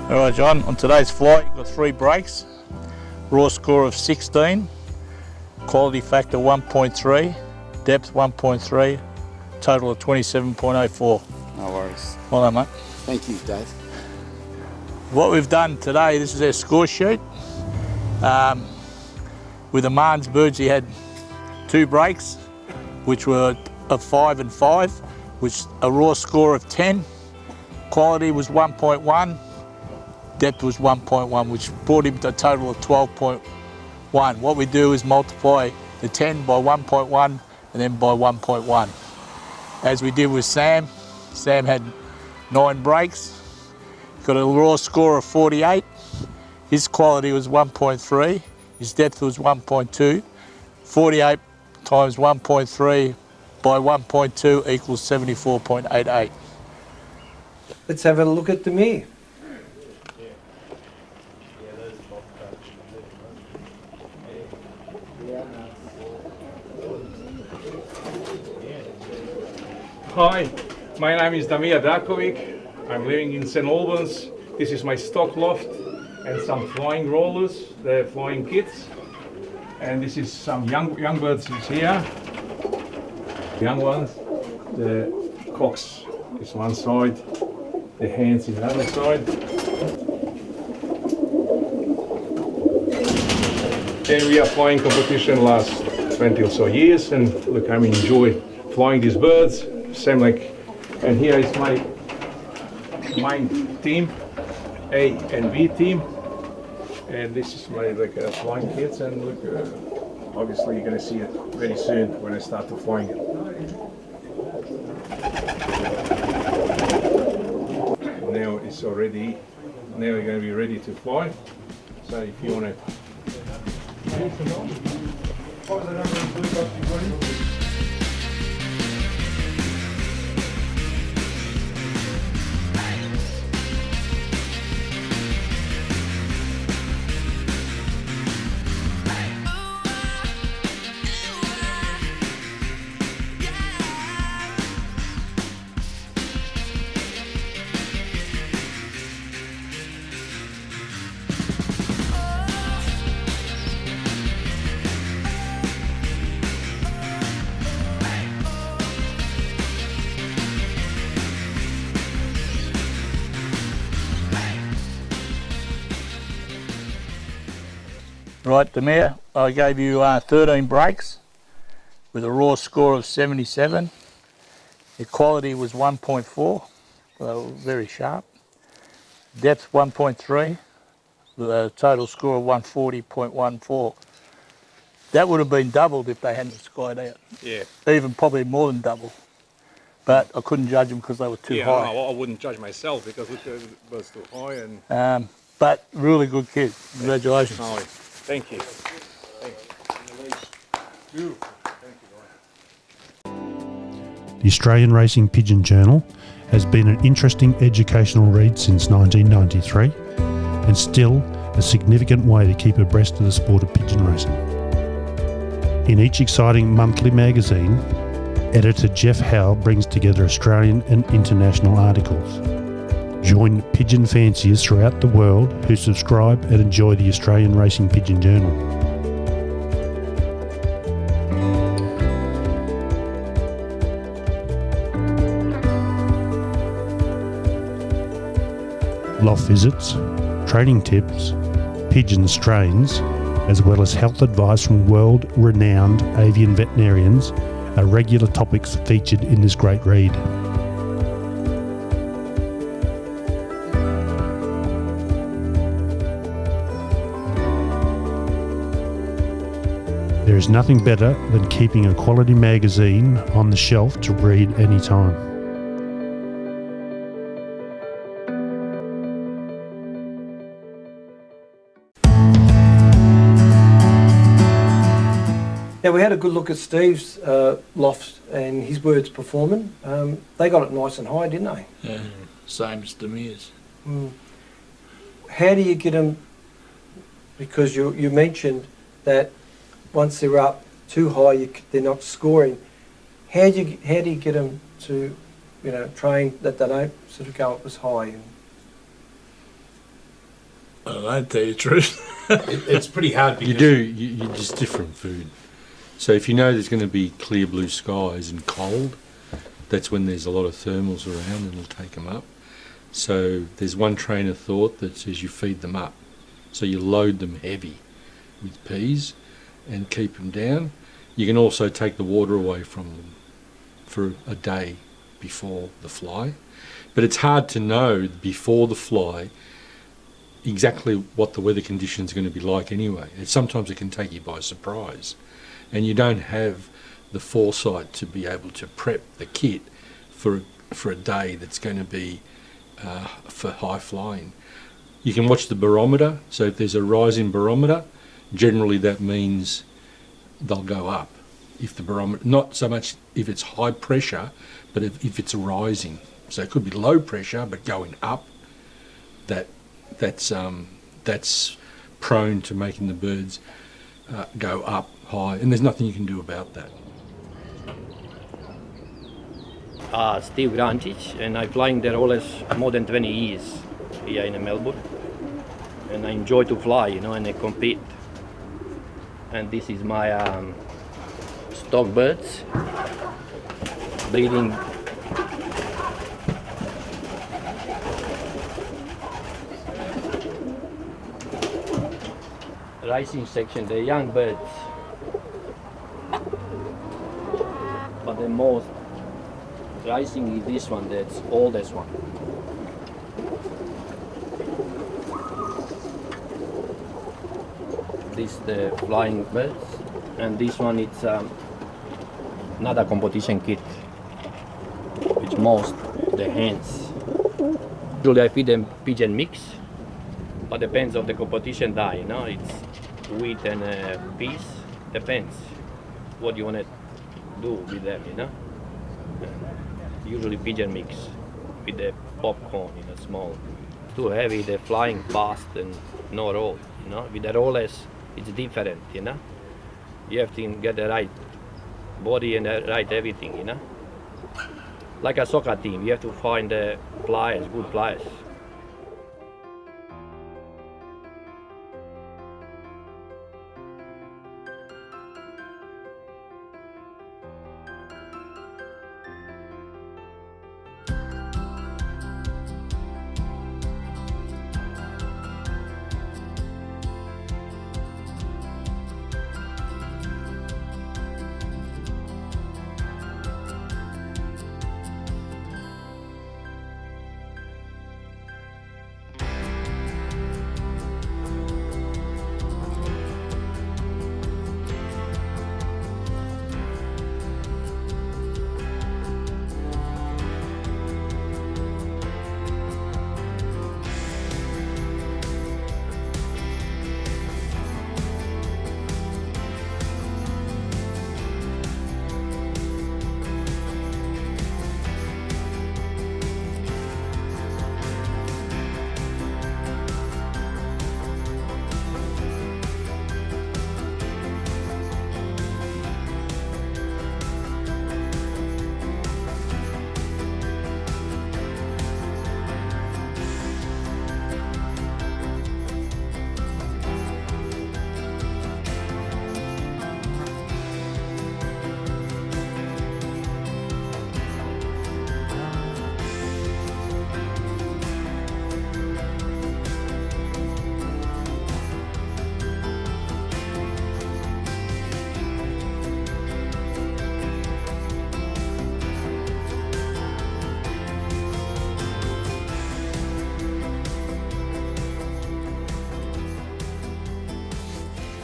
Alright John, on today's flight you've got 3 breaks, raw score of 16, quality factor 1.3, depth 1.3, total of 27.04. No worries. Well done mate. Thank you, Dave. What we've done today, this is our score sheet. With the Marnes birds he had 2 breaks, which were of 5 and 5, which a raw score of 10, quality was 1.1, depth was 1.1, which brought him to a total of 12.1. What we do is multiply the 10 by 1.1 and then by 1.1. As we did with Sam, Sam had 9 breaks, got a raw score of 48. His quality was 1.3, his depth was 1.2. 48 times 1.3 by 1.2 equals 74.88. Let's have a look at the mirror. Hi, my name is Damir Darkovic. I'm living in St. Albans. This is my stock loft and some flying rollers, the flying kits. And this is some young birds is here. Young ones. The cocks is one side, the hens is the other side. And we are flying competition last 20 or so years, and look, I enjoy flying these birds, same like, and here is my team, A and B team, and this is my flying kits, and look, obviously you're gonna see it very soon when I start to flying it. Now it's already, now you're gonna be ready to fly, so if you wanna Right, Demir, I gave you 13 breaks with a raw score of 77. The quality was 1.4, so very sharp. Depth 1.3, with a total score of 140.14. That would have been doubled if they hadn't skied out. Yeah. Even probably more than double. But I couldn't judge them because they were too high. I wouldn't judge myself because it was too high. And But really good kid. Congratulations. Thank you. The Australian Racing Pigeon Journal has been an interesting educational read since 1993 and still a significant way to keep abreast of the sport of pigeon racing. In each exciting monthly magazine, editor Jeff Howe brings together Australian and international articles. Join pigeon fanciers throughout the world who subscribe and enjoy the Australian Racing Pigeon Journal. Loft visits, training tips, pigeon strains, as well as health advice from world-renowned avian veterinarians are regular topics featured in this great read. There is nothing better than keeping a quality magazine on the shelf to read anytime. Now we had a good look at Steve's loft and his birds performing. They got it nice and high, didn't they? Yeah, same as Demir's. How do you get them, because you mentioned that once they're up too high they're not scoring. How do you get them to train that they don't sort of go up as high? I don't know, to tell you the truth. It's pretty hard because you just different food. So if you know there's going to be clear blue skies and cold, that's when there's a lot of thermals around and it'll take them up. So there's one train of thought that says you feed them up. So you load them heavy with peas and keep them down. You can also take the water away from them for a day before the fly. But it's hard to know before the fly exactly what the weather conditions are going to be like anyway. Sometimes it can take you by surprise. And you don't have the foresight to be able to prep the kit for a day that's going to be for high flying. You can watch the barometer. So if there's a rise in barometer, generally that means they'll go up. If the barometer, not so much if it's high pressure, but if it's rising. So it could be low pressure but going up. That's prone to making the birds go up high, and there's nothing you can do about that. Steve Grančić, and I'm flying the rollers more than 20 years here in Melbourne, and I enjoy to fly, and I compete. And this is my stock birds breeding. Rising section, the young birds. But the most rising is this one, that's oldest one. This the flying birds, and this one it's not a competition kit. It's most the hens. Usually I feed them pigeon mix, but depends of the competition die. You know, it's wheat and peas. Depends what you want to do with them. You know, usually pigeon mix with the popcorn in a small. Too heavy, they're flying fast and no roll. You know, with the rollers it's different. You know, you have to get the right body and the right everything. You know, like a soccer team, you have to find the players, good players.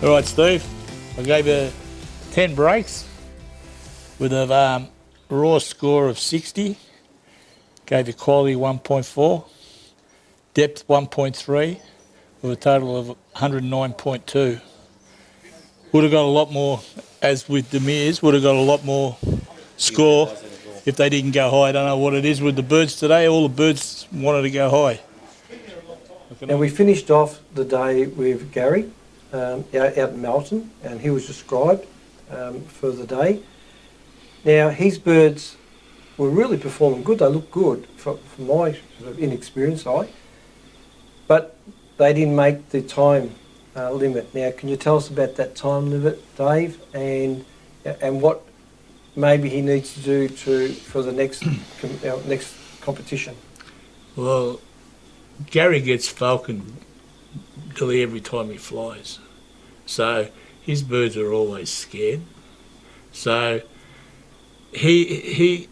All right, Steve, I gave you 10 breaks with a raw score of 60, gave you quality 1.4, depth 1.3, with a total of 109.2. Would have got a lot more, as with Demir's, would have got a lot more score if they didn't go high. I don't know what it is with the birds today. All the birds wanted to go high. Now we finished off the day with Gary out in Melbourne, and he was described for the day. Now his birds were really performing good. They looked good for my sort of inexperienced eye, but they didn't make the time limit. Now can you tell us about that time limit, Dave, and what maybe he needs to do for the next next competition? Well, Gary gets falcon nearly every time he flies, so his birds are always scared. So he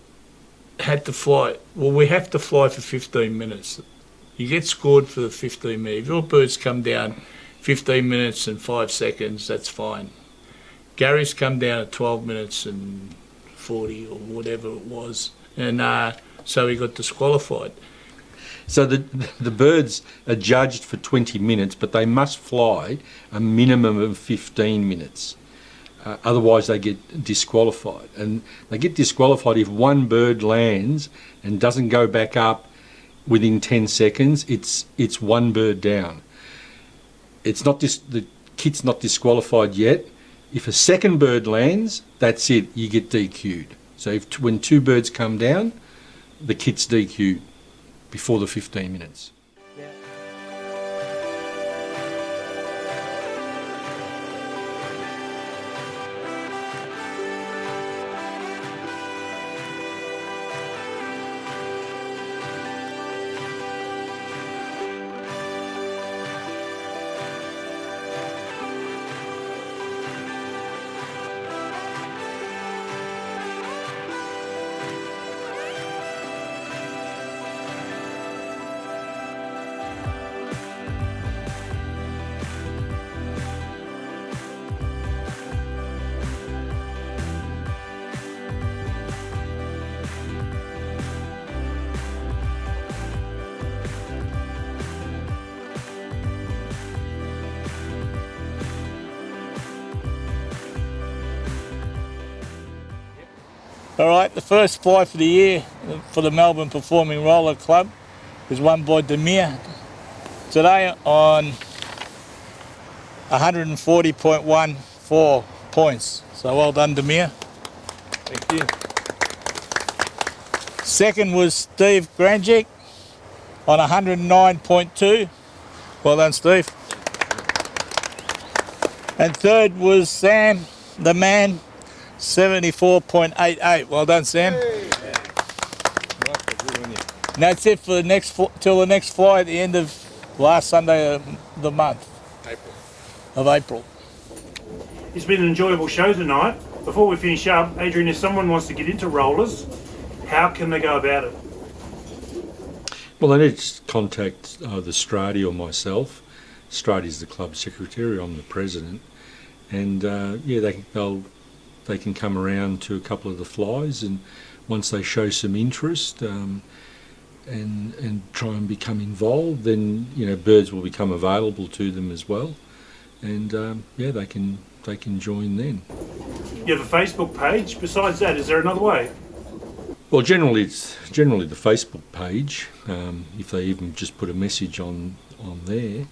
had to fly. Well, we have to fly for 15 minutes. You get scored for the 15 minutes. If your birds come down 15 minutes and 5 seconds, that's fine. Gary's come down at 12 minutes and 40 or whatever it was, and so he got disqualified. So the birds are judged for 20 minutes, but they must fly a minimum of 15 minutes. Otherwise they get disqualified. And they get disqualified if one bird lands and doesn't go back up within 10 seconds, it's one bird down. It's not the kit's not disqualified yet. If a second bird lands, that's it, you get DQ'd. So when two birds come down, the kit's DQ'd before the 15 minutes. All right, the first fly for the year for the Melbourne Performing Roller Club was won by Demir today on 140.14 points. So well done, Demir. Thank you. Second was Steve Granjic on 109.2. Well done, Steve. And third was Sam, the man, 74.88. Well done, Sam. And that's it for the next till the next fly at the end of last Sunday of the month of April. It's been an enjoyable show tonight. Before we finish up, Adrian, if someone wants to get into rollers, how can they go about it? Well, they need to contact either Strady or myself. Strady's the club secretary, I'm the president, and yeah, they can come around to a couple of the flies, and once they show some interest and try and become involved, then birds will become available to them as well, and yeah, they can join then. You have a Facebook page. Besides that, is there another way? Well, generally it's the Facebook page. If they even just put a message on there,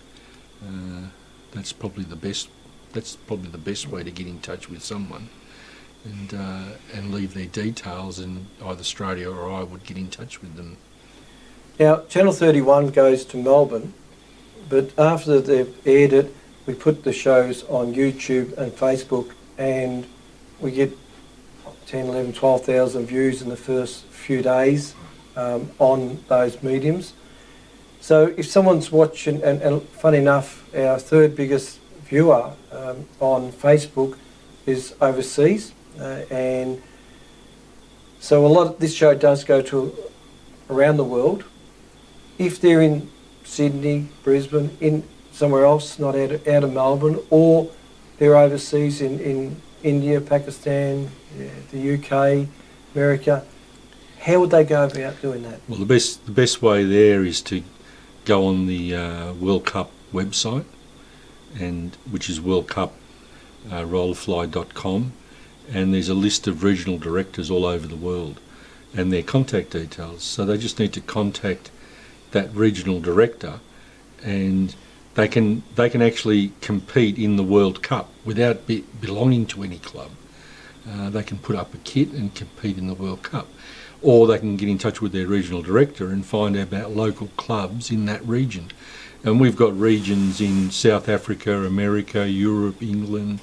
that's probably the best. That's probably the best way to get in touch with someone, and leave their details, and either Australia or I would get in touch with them. Now, Channel 31 goes to Melbourne, but after they've aired it, we put the shows on YouTube and Facebook, and we get 10, 11, 12,000 views in the first few days on those mediums. So if someone's watching, and funny enough, our third biggest viewer on Facebook is overseas, and so a lot of this show does go to around the world. If they're in Sydney, Brisbane, in somewhere else, not out of Melbourne, or they're overseas in India, Pakistan, the UK, America, how would they go about doing that? Well, the best way there is to go on the World Cup website, and which is worldcuprollerfly.com, and there's a list of regional directors all over the world and their contact details. So they just need to contact that regional director, and they can actually compete in the World Cup without belonging to any club. They can put up a kit and compete in the World Cup, or they can get in touch with their regional director and find out about local clubs in that region. And we've got regions in South Africa, America, Europe, England,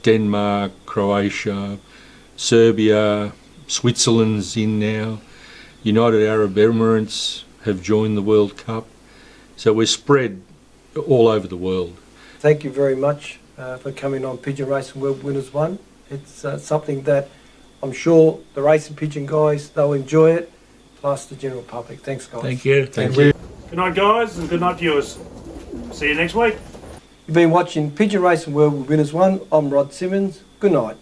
Denmark, Croatia, Serbia, Switzerland's in now, United Arab Emirates have joined the World Cup. So we're spread all over the world. Thank you very much for coming on Pigeon Racing World Winners 1. It's something that I'm sure the racing pigeon guys, they'll enjoy it, plus the general public. Thanks, guys. Thank you. Thank you. Good night, guys, and good night, viewers. See you next week. You've been watching Pigeon Racing World Winners 1. I'm Rod Simmons. Good night.